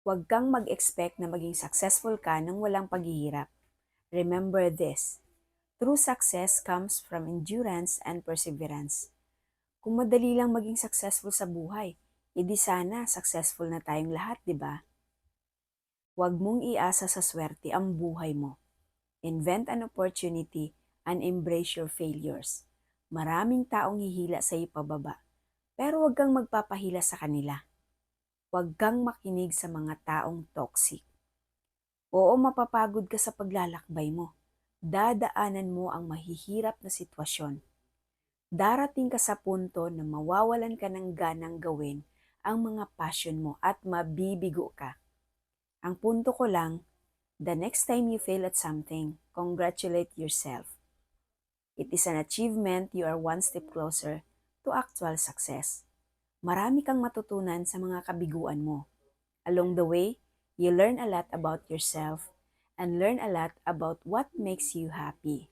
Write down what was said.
Huwag kang mag-expect na maging successful ka nang walang paghihirap. Remember this, true success comes from endurance and perseverance. Kung madali lang maging successful sa buhay, edi sana successful na tayong lahat, di ba? Huwag mong iasa sa swerte ang buhay mo. Invent an opportunity and embrace your failures. Maraming taong hihila sa pababa, pero huwag kang magpapahila sa kanila. Huwag kang makinig sa mga taong toxic. Oo, mapapagod ka sa paglalakbay mo. Dadaanan mo ang mahihirap na sitwasyon. Darating ka sa punto na mawawalan ka ng ganang gawin ang mga passion mo at mabibigo ka. Ang punto ko lang, the next time you fail at something, congratulate yourself. It is an achievement you are one step closer to actual success. Marami kang matutunan sa mga kabiguan mo. Along the way, you learn a lot about yourself and learn a lot about what makes you happy.